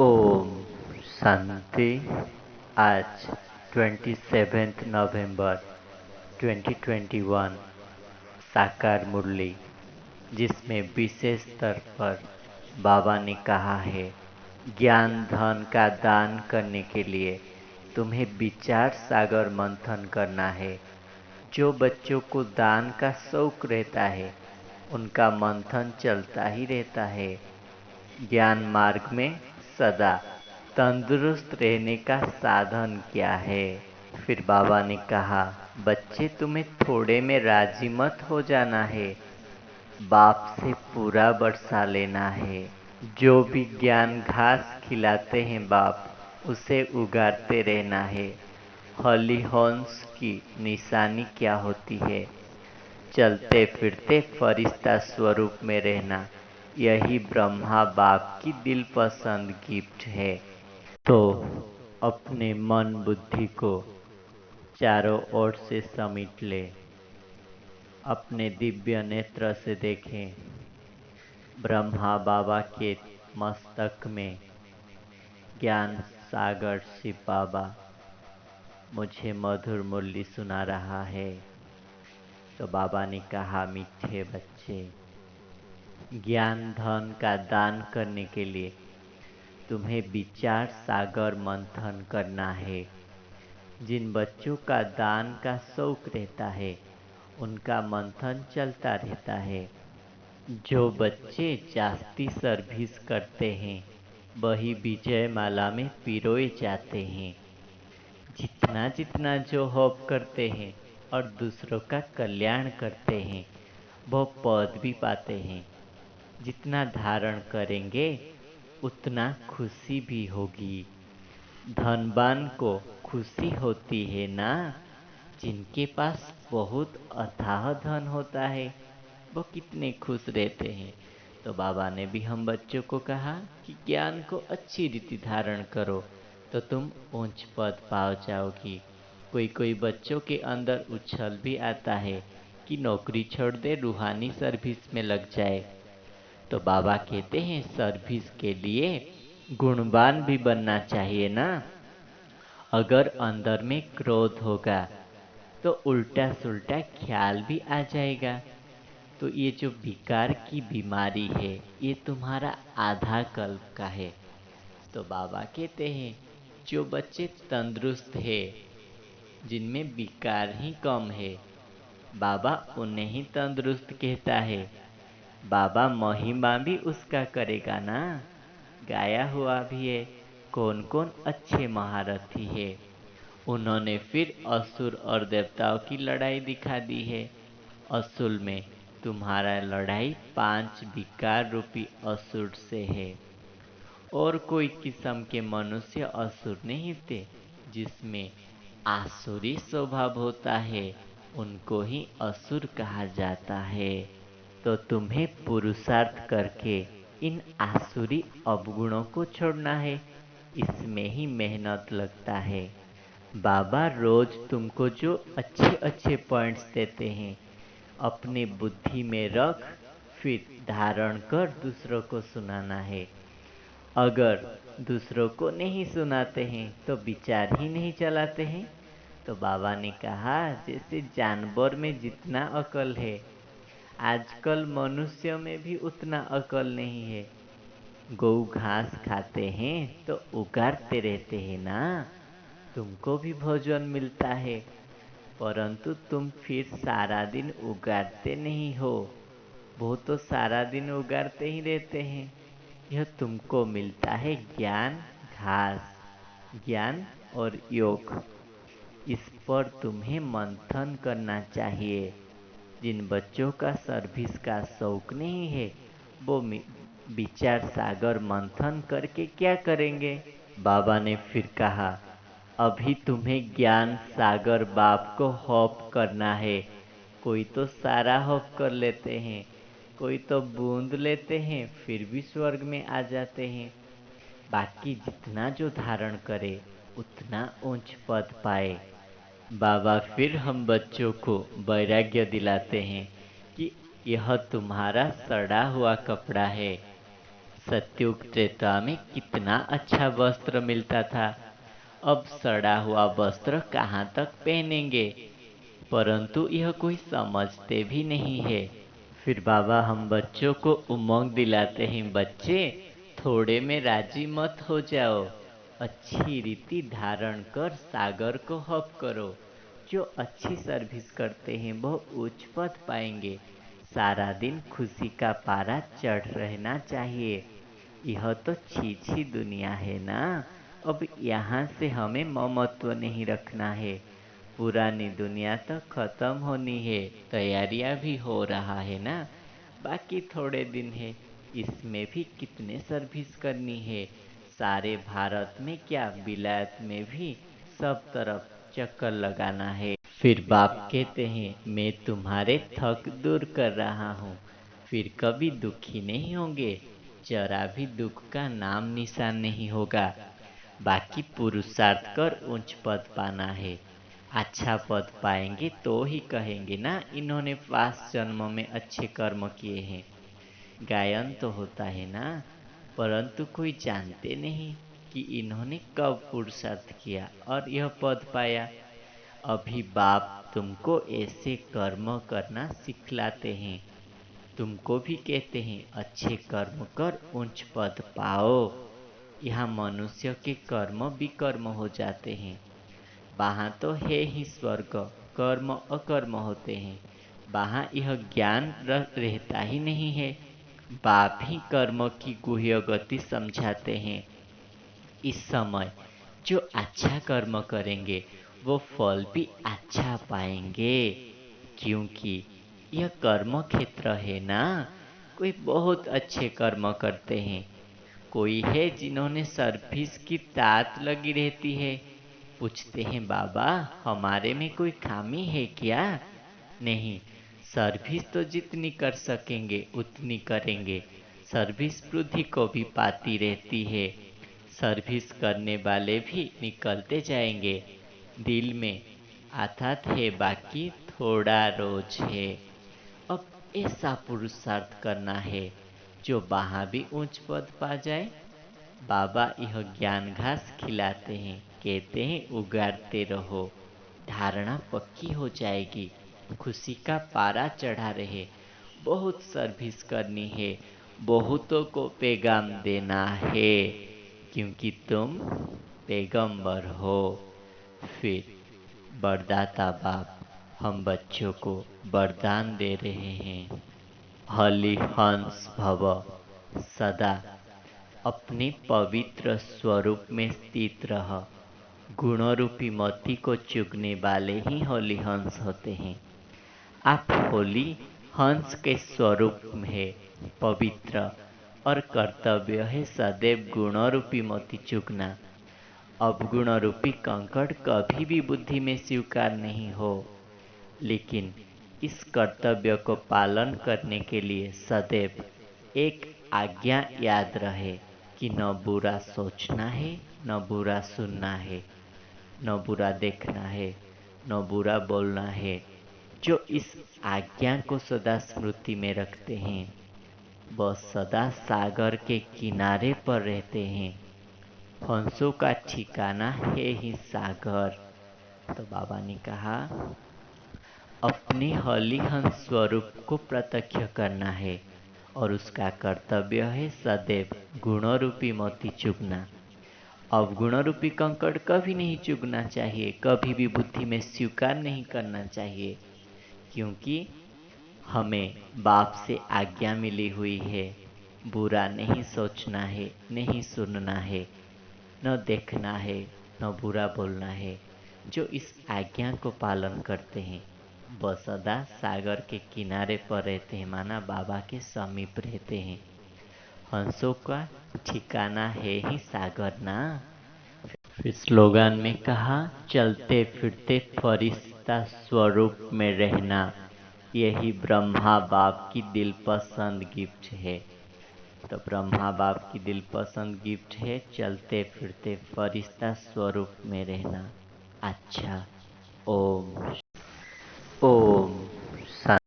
ओम शांति। आज 27 नवंबर 2021 साकार मुरली, जिसमें विशेष स्तर पर बाबा ने कहा है, ज्ञान धन का दान करने के लिए तुम्हें विचार सागर मंथन करना है। जो बच्चों को दान का शौक रहता है उनका मंथन चलता ही रहता है। ज्ञान मार्ग में सदा तंदुरुस्त रहने का साधन क्या है? फिर बाबा ने कहा, बच्चे तुम्हें थोड़े में राजी मत हो जाना है, बाप से पूरा बरसा लेना है। जो भी ज्ञान घास खिलाते हैं बाप, उसे उगाते रहना है। हली हंस की निशानी क्या होती है? चलते फिरते फरिश्ता स्वरूप में रहना। यही ब्रह्मा बाप की दिल पसंद गिफ्ट है। तो अपने मन बुद्धि को चारों ओर से समेट ले। अपने दिव्य नेत्र से देखें। ब्रह्मा बाबा के मस्तक में ज्ञान सागर शिव बाबा मुझे मधुर मुरली सुना रहा है। तो बाबा ने कहा, मीठे बच्चे, ज्ञान धन का दान करने के लिए तुम्हें विचार सागर मंथन करना है। जिन बच्चों का दान का शौक रहता है उनका मंथन चलता रहता है। जो बच्चे जास्ती सर्विस करते हैं वही विजय माला में पिरोए जाते हैं। जितना जितना जो होप करते हैं और दूसरों का कल्याण करते हैं वो पद भी पाते हैं। जितना धारण करेंगे उतना खुशी भी होगी। धनवान को खुशी होती है ना। जिनके पास बहुत अथाह धन होता है वो कितने खुश रहते हैं। तो बाबा ने भी हम बच्चों को कहा कि ज्ञान को अच्छी रीति धारण करो तो तुम ऊंच पद पाओ जाओगी। कोई कोई बच्चों के अंदर उछल भी आता है कि नौकरी छोड़ दे, रूहानी सर्विस में लग जाए। तो बाबा कहते हैं, सर्विस के लिए गुणवान भी बनना चाहिए ना। अगर अंदर में क्रोध होगा तो उल्टा सुल्टा ख्याल भी आ जाएगा। तो ये जो विकार की बीमारी है ये तुम्हारा आधा कल्प का है। तो बाबा कहते हैं, जो बच्चे तंदुरुस्त है, जिनमें विकार ही कम है, बाबा उन्हें ही तंदुरुस्त कहता है। बाबा महिमा भी उसका करेगा ना। गाया हुआ भी है, कौन कौन अच्छे महारथी है। उन्होंने फिर असुर और देवताओं की लड़ाई दिखा दी है। असल में तुम्हारा लड़ाई 5 विकार रूपी असुर से है। और कोई किस्म के मनुष्य असुर नहीं थे। जिसमें आसुरी स्वभाव होता है उनको ही असुर कहा जाता है। तो तुम्हें पुरुषार्थ करके इन आसुरी अवगुणों को छोड़ना है। इसमें ही मेहनत लगता है। बाबा रोज तुमको जो अच्छे अच्छे पॉइंट्स देते हैं अपने बुद्धि में रख, फिर धारण कर दूसरों को सुनाना है। अगर दूसरों को नहीं सुनाते हैं तो विचार ही नहीं चलाते हैं। तो बाबा ने कहा, जैसे जानवर में जितना अकल है आजकल मनुष्य में भी उतना अकल नहीं है। गौ घास खाते हैं तो उगाते रहते हैं ना। तुमको भी भोजन मिलता है, परंतु तुम फिर सारा दिन उगाड़ते नहीं हो। वो तो सारा दिन उगाड़ते ही रहते हैं। यह तुमको मिलता है ज्ञान घास, ज्ञान और योग। इस पर तुम्हें मंथन करना चाहिए। जिन बच्चों का सर्विस का शौक नहीं है वो विचार सागर मंथन करके क्या करेंगे? बाबा ने फिर कहा, अभी तुम्हें ज्ञान सागर बाप को हॉप करना है। कोई तो सारा हॉप कर लेते हैं, कोई तो बूंद लेते हैं फिर भी स्वर्ग में आ जाते हैं। बाकी जितना जो धारण करे उतना ऊंच पद पाए। बाबा फिर हम बच्चों को वैराग्य दिलाते हैं कि यह तुम्हारा सड़ा हुआ कपड़ा है। सत्युग त्रेता में कितना अच्छा वस्त्र मिलता था। अब सड़ा हुआ वस्त्र कहाँ तक पहनेंगे। परंतु यह कोई समझते भी नहीं है। फिर बाबा हम बच्चों को उमंग दिलाते हैं, बच्चे थोड़े में राजी मत हो जाओ। अच्छी रीति धारण कर सागर को हप करो। जो अच्छी सर्विस करते हैं वो उच्च पद पाएंगे। सारा दिन खुशी का पारा चढ़ रहना चाहिए। यह तो छी दुनिया है ना। अब यहाँ से हमें ममत्व नहीं रखना है। पुरानी दुनिया तो खत्म होनी है, तैयारियां भी हो रहा है ना। बाकी थोड़े दिन है, इसमें भी कितने सर्विस करनी है। सारे भारत में क्या विलायत में भी सब तरफ चक्कर लगाना है। फिर बाप कहते हैं मैं तुम्हारे थक दूर कर रहा हूँ। फिर कभी दुखी नहीं होंगे। जरा भी दुख का नाम निशान नहीं होगा। बाकी पुरुषार्थ कर उच्च पद पाना है। अच्छा पद पाएंगे तो ही कहेंगे ना इन्होंने पास जन्म में अच्छे कर्म किए हैं। गायन तो होता है ना, परंतु कोई जानते नहीं कि इन्होंने कब पुरुषार्थ किया और यह पद पाया। अभी बाप तुमको ऐसे कर्म करना सिखलाते हैं। तुमको भी कहते हैं अच्छे कर्म कर उच्च पद पाओ। यहाँ मनुष्य के कर्म विकर्म हो जाते हैं। वहाँ तो है ही स्वर्ग, कर्म अकर्म होते हैं। वहाँ यह ज्ञान रहता ही नहीं है। बाप ही कर्म की गुह्य गति समझाते हैं। इस समय जो अच्छा कर्म करेंगे वो फल भी अच्छा पाएंगे। क्योंकि यह कर्म क्षेत्र है ना। कोई बहुत अच्छे कर्म करते हैं। कोई है जिन्होंने सर्विस की तात लगी रहती है। पूछते हैं बाबा हमारे में कोई खामी है क्या। नहीं, सर्विस तो जितनी कर सकेंगे उतनी करेंगे। सर्विस वृद्धि को भी पाती रहती है। सर्विस करने वाले भी निकलते जाएंगे। दिल में अर्थात है बाकी थोड़ा रोज है। अब ऐसा पुरुषार्थ करना है जो वहाँ भी उच्च पद पा जाए। बाबा यह ज्ञान घास खिलाते हैं, कहते हैं उगाड़ते रहो। धारणा पक्की हो जाएगी। खुशी का पारा चढ़ा रहे। बहुत सर्विस करनी है। बहुतों को पैगाम देना है। क्योंकि तुम पैगंबर हो। फिर वरदाता बाप हम बच्चों को वरदान दे रहे हैं। हली हंस भव, सदा अपने पवित्र स्वरूप में स्थित रह। गुणरूपी मोती को चुगने वाले ही होली हंस होते हैं। आप होली हंस के स्वरूप में पवित्र और कर्तव्य है सदैव गुणरूपी मोती चुगना। अवगुण रूपी कंकड़ कभी भी बुद्धि में स्वीकार नहीं हो। लेकिन इस कर्तव्य को पालन करने के लिए सदैव एक आज्ञा याद रहे कि न बुरा सोचना है, न बुरा सुनना है, न बुरा देखना है, न बुरा बोलना है। जो इस आज्ञा को सदा स्मृति में रखते हैं वह सदा सागर के किनारे पर रहते हैं। हंसों का ठिकाना है ही सागर। तो बाबा ने कहा अपने हलिहंस स्वरूप को प्रत्यक्ष करना है और उसका कर्तव्य है सदैव गुणरूपी मोती चुगना। अब गुणरूपी कंकड़ कभी नहीं चुगना चाहिए, कभी भी बुद्धि में स्वीकार नहीं करना चाहिए। क्योंकि हमें बाप से आज्ञा मिली हुई है, बुरा नहीं सोचना है, नहीं सुनना है, न देखना है, न बुरा बोलना है। जो इस आज्ञा को पालन करते हैं वह सदा सागर के किनारे पर रहते हैं, माना बाबा के समीप रहते हैं। हंसों का ठिकाना है ही सागर ना। फिर स्लोगन में कहा चलते फिरते फरिश्ता स्वरूप में रहना। यही ब्रह्मा बाप की दिल पसंद गिफ्ट है। तो ब्रह्मा बाप की दिल पसंद गिफ्ट है चलते फिरते फरिश्ता स्वरूप में रहना। अच्छा, ओम ओम